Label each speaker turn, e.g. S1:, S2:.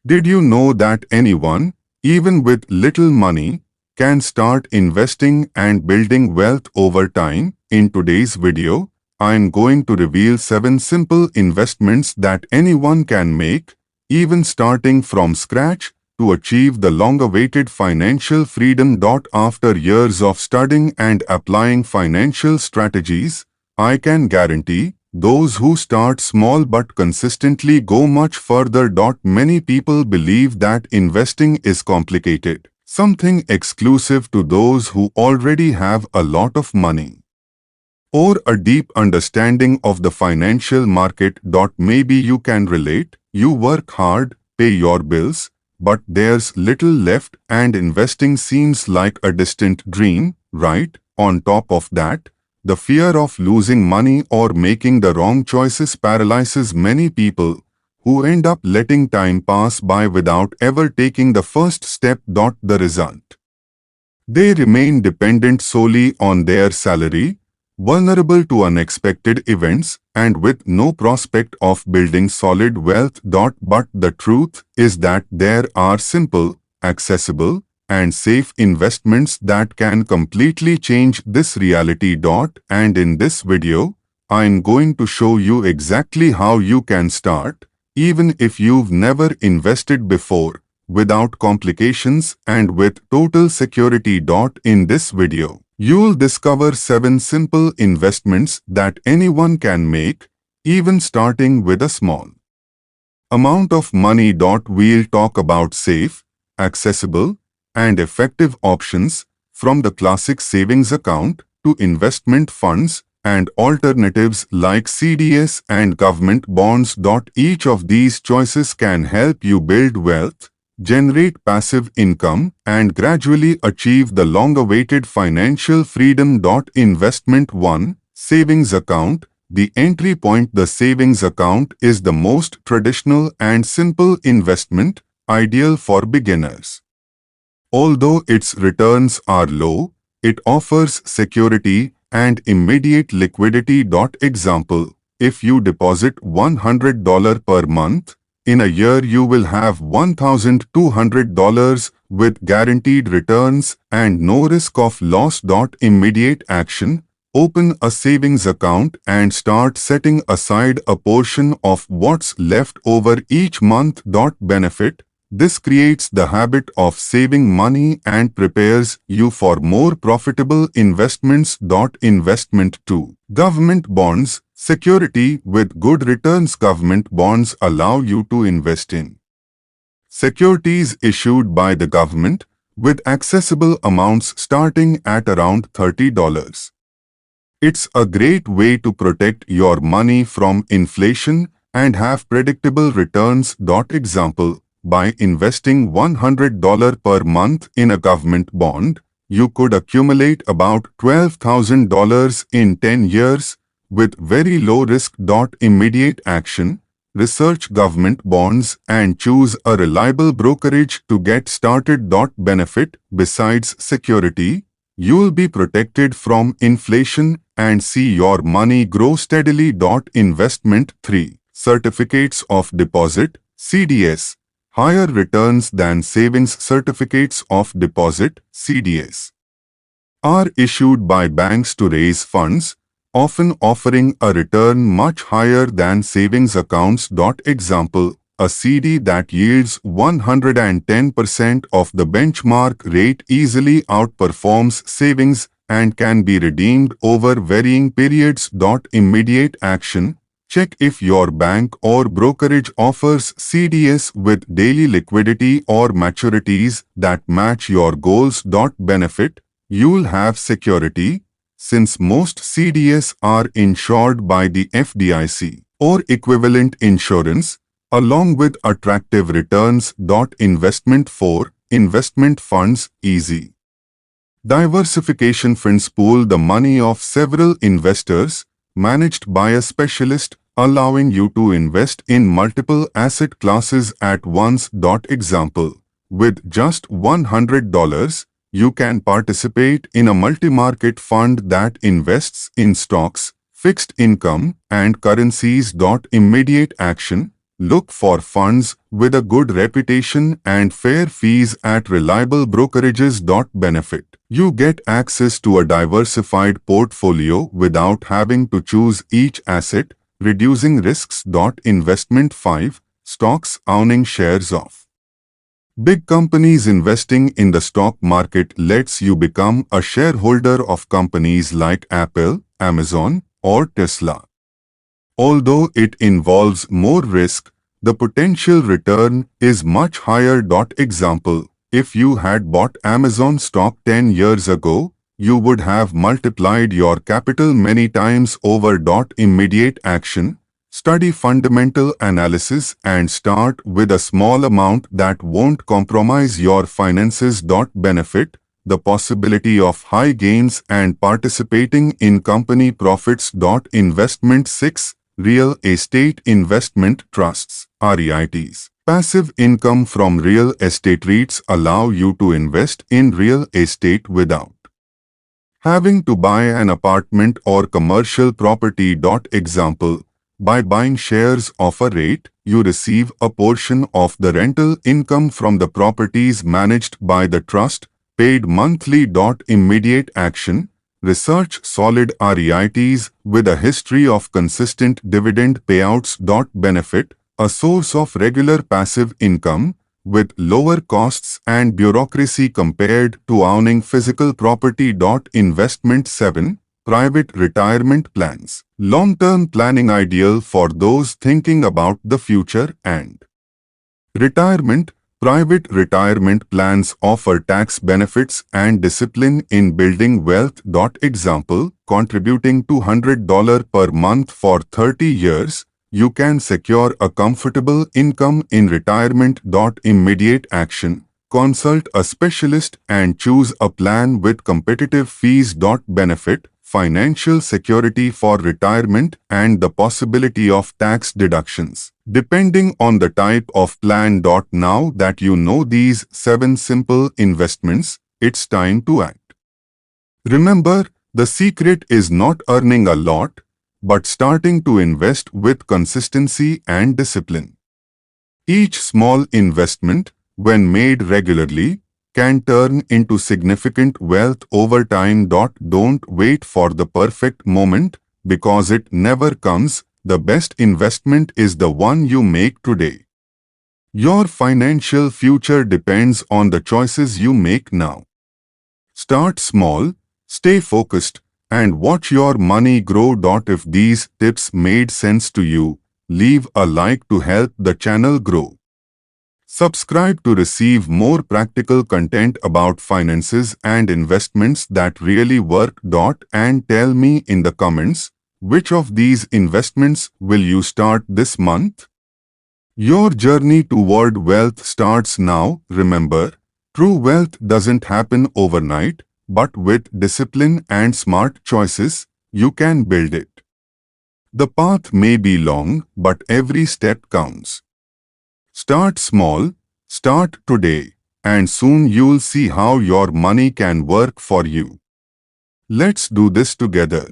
S1: Did you know that anyone, even with little money, can start investing and building wealth over time? In today's video, I am going to reveal 7 simple investments that anyone can make, even starting from scratch, to achieve the long-awaited financial freedom. After years of studying and applying financial strategies, I can guarantee those who start small but consistently go much further. Many people believe that investing is complicated, something exclusive to those who already have a lot of money or a deep understanding of the financial market. Maybe you can relate. You work hard, pay your bills, but there's little left and investing seems like a distant dream, right? On top of that, the fear of losing money or making the wrong choices paralyzes many people, who end up letting time pass by without ever taking the first step. The result: they remain dependent solely on their salary, vulnerable to unexpected events, and with no prospect of building solid wealth. But the truth is that there are simple, accessible, and safe investments that can completely change this reality. And in this video, I'm going to show you exactly how you can start, even if you've never invested before, without complications and with total security. In this video, you'll discover 7 simple investments that anyone can make, even starting with a small amount of money. We'll talk about safe, accessible, and effective options, from the classic savings account to investment funds and alternatives like CDS and government bonds. Each of these choices can help you build wealth, generate passive income, and gradually achieve the long-awaited financial freedom. Investment 1. Savings account. The entry point. The savings account is the most traditional and simple investment, ideal for beginners. Although its returns are low, it offers security and immediate liquidity. Example: if you deposit $100 per month, in a year you will have $1,200 with guaranteed returns and no risk of loss. Immediate action: open a savings account and start setting aside a portion of what's left over each month. Benefit: this creates the habit of saving money and prepares you for more profitable investments. Investment 2. Government bonds. Security with good returns. Government bonds allow you to invest in securities issued by the government, with accessible amounts starting at around $30. It's a great way to protect your money from inflation and have predictable returns. Example: by investing $100 per month in a government bond, you could accumulate about $12,000 in 10 years with very low risk. Immediate action: research government bonds and choose a reliable brokerage to get started. Benefit: besides security, you'll be protected from inflation and see your money grow steadily. Investment 3. Certificates of deposit. CDS. Higher returns than savings. Certificates of deposit (CDS) are issued by banks to raise funds, often offering a return much higher than savings accounts. Example: a CD that yields 110% of the benchmark rate easily outperforms savings and can be redeemed over varying periods. Immediate action: check if your bank or brokerage offers CDS with daily liquidity or maturities that match your goals. Benefit: you'll have security, since most CDS are insured by the FDIC or equivalent insurance, along with attractive returns. Investment 4. Investment funds. Easy diversification. Funds pool the money of several investors, managed by a specialist, allowing you to invest in multiple asset classes at once. Example: with just $100, you can participate in a multi-market fund that invests in stocks, fixed income, and currencies. Immediate action: Look for funds with a good reputation and fair fees at reliable brokerages. Benefit. You get access to a diversified portfolio without having to choose each asset, reducing risks. Investment 5. Stocks. Owning shares of big companies. Investing in the stock market lets you become a shareholder of companies like Apple, Amazon, or Tesla. Although it involves more risk, the potential return is much higher. Example, if you had bought Amazon stock 10 years ago, you would have multiplied your capital many times over. Immediate action. Study fundamental analysis and start with a small amount that won't compromise your finances. Benefit. The possibility of high gains and participating in company profits. Investment 6. Real estate investment trusts, REITs. Passive income from real estate REITs allow you to invest in real estate without having to buy an apartment or commercial property. Example, by buying shares of a REIT, you receive a portion of the rental income from the properties managed by the trust, paid monthly. Immediate action. Research solid REITs with a history of consistent dividend payouts. Benefit. A source of regular passive income with lower costs and bureaucracy compared to owning physical property. Investment 7. Private retirement plans. Long-term planning ideal for those thinking about the future and retirement. Private retirement plans offer tax benefits and discipline in building wealth. Example, contributing $200 per month for 30 years, you can secure a comfortable income in retirement. Immediate action. Consult a specialist and choose a plan with competitive fees. Benefit. Financial security for retirement and the possibility of tax deductions, depending on the type of plan. Now that you know these 7 simple investments, it's time to act. Remember, the secret is not earning a lot, but starting to invest with consistency and discipline. Each small investment, when made regularly, can turn into significant wealth over time. Don't wait for the perfect moment, because it never comes. The best investment is the one you make today. Your financial future depends on the choices you make now. Start small, stay focused, and watch your money grow. If these tips made sense to you, leave a like to help the channel grow. Subscribe to receive more practical content about finances and investments that really work. And tell me in the comments, which of these investments will you start this month? Your journey toward wealth starts now. Remember, true wealth doesn't happen overnight, but with discipline and smart choices, you can build it. The path may be long, but every step counts. Start small, start today, and soon you'll see how your money can work for you. Let's do this together.